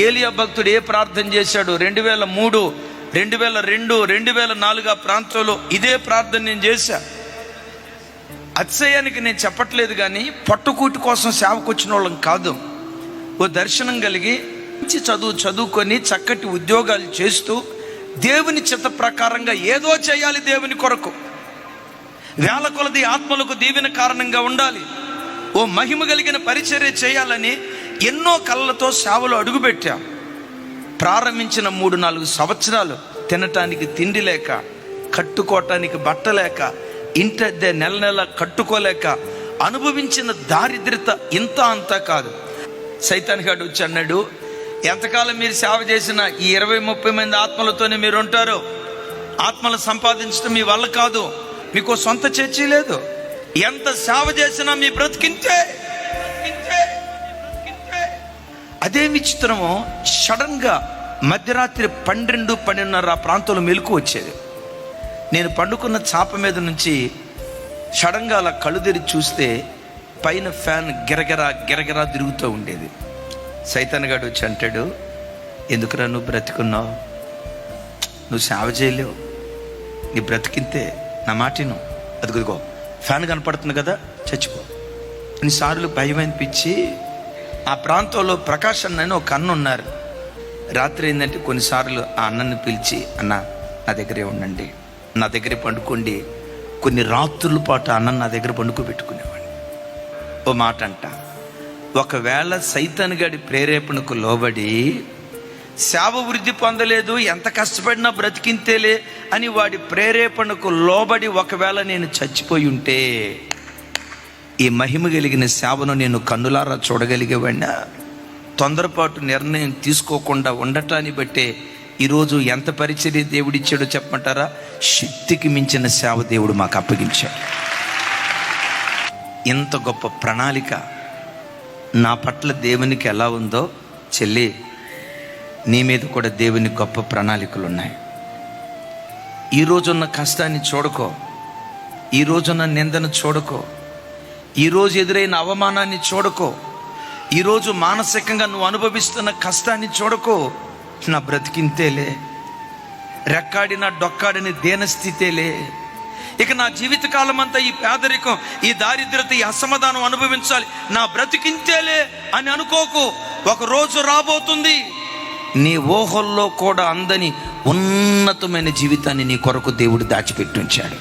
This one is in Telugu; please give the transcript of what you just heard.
ఏలియా భక్తుడు ఏ ప్రార్థన చేశాడు? 2003, 2002, 2004 ప్రాంతంలో ఇదే ప్రార్థన నేను చేశా. అతిశయానికి నేను చెప్పట్లేదు, కానీ పట్టుకూటి కోసం సేవకు వచ్చిన వాళ్ళం కాదు. ఓ దర్శనం కలిగి మంచి చదువుకొని చక్కటి ఉద్యోగాలు చేస్తూ దేవుని చిత్త ప్రకారంగా ఏదో చేయాలి, దేవుని కొరకు వేల కొలది ఆత్మలకు దీవెన కారణంగా ఉండాలి, ఓ మహిమ కలిగిన పరిచర్య చేయాలని ఎన్నో కళ్ళతో సేవలు అడుగుపెట్టాం. ప్రారంభించిన 3-4 సంవత్సరాలు తినటానికి తిండి లేక, కట్టుకోవటానికి బట్ట లేక, ఇంటద్దె నెల కట్టుకోలేక అనుభవించిన దారిద్రత ఇంత అంతా కాదు. సైతాన్ గాడు వచ్చి అన్నాడు, ఎంతకాలం మీరు సేవ చేసినా ఈ 20-30 మంది ఆత్మలతోనే మీరు ఉంటారు. ఆత్మలు సంపాదించడం మీ వల్ల కాదు, మీకు సొంత చర్చి లేదు. ఎంత సేవ చేసినా మీ బ్రతికింతే. అదే విచిత్రమో, సడన్గా మధ్యరాత్రి 12-12:30 ఆ ప్రాంతంలో మెలకు వచ్చేది. నేను పండుకున్న చాప మీద నుంచి సడన్గా అలా కళ్ళు తెరిచి చూస్తే పైన ఫ్యాన్ గిరగిరా తిరుగుతూ ఉండేది. సైతాన్ గాడు వచ్చి అంటాడు, ఎందుకురా నువ్వు బ్రతికున్నావు? నువ్వు సేవ చేయలేవు, నీ బ్రతికింతే, నా మాటిను. అదిగో ఫ్యాన్ కనపడుతుంది కదా, చచ్చిపో. కొన్నిసార్లు భయం అనిపించి ఆ ప్రాంతంలో ప్రకాష్ అన్న ఒక అన్న ఉన్నారు. రాత్రి ఏంటంటే కొన్నిసార్లు ఆ అన్నని పిలిచి, అన్న నా దగ్గరే ఉండండి, నా దగ్గరే పండుకోండి. కొన్ని రాత్రుల పాటు అన్న నా దగ్గర పండుకోబెట్టుకునేవాడిని. ఓ మాట అంట, ఒకవేళ సైతాన్ గాడి ప్రేరేపణకు లోబడి సేవ వృద్ధి పొందలేదు, ఎంత కష్టపడినా బ్రతికింతేలే అని వాడి ప్రేరేపణకు లోబడి ఒకవేళ నేను చచ్చిపోయి ఉంటే ఈ మహిమ కలిగిన సేవను నేను కన్నులారా చూడగలిగేవాడినా? తొందరపాటు నిర్ణయం తీసుకోకుండా ఉండటాన్ని బట్టే ఈరోజు ఎంత పరిచర్య దేవుడిచ్చాడో చెప్పమంటారా? శక్తికి మించిన సేవ దేవుడు మాకు అప్పగించాడు. ఇంత గొప్ప ప్రణాళిక నా పట్ల దేవునికి ఎలా ఉందో, చెల్లి నీ మీద కూడా దేవుని గొప్ప ప్రణాళికలు ఉన్నాయి. ఈరోజున్న కష్టాన్ని చూడకో, ఈరోజున్న నిందను చూడకో, ఈరోజు ఎదురైన అవమానాన్ని చూడకో, ఈరోజు మానసికంగా నువ్వు అనుభవిస్తున్న కష్టాన్ని చూడకో. నా బ్రతికింతేలే, రెక్కాడిన డొక్కాడిని దేనస్థితేలే, ఇక నా జీవితకాలం అంతా ఈ పేదరికం, ఈ దారిద్రత, ఈ అసమాధానం అనుభవించాలి, నా బ్రతికింతేలే అని అనుకోకు. ఒక రోజు రాబోతుంది, నీ ఊహల్లో కూడా అందని ఉన్నతమైన జీవితాన్ని నీ కొరకు దేవుడు దాచిపెట్టి ఉంచాడు.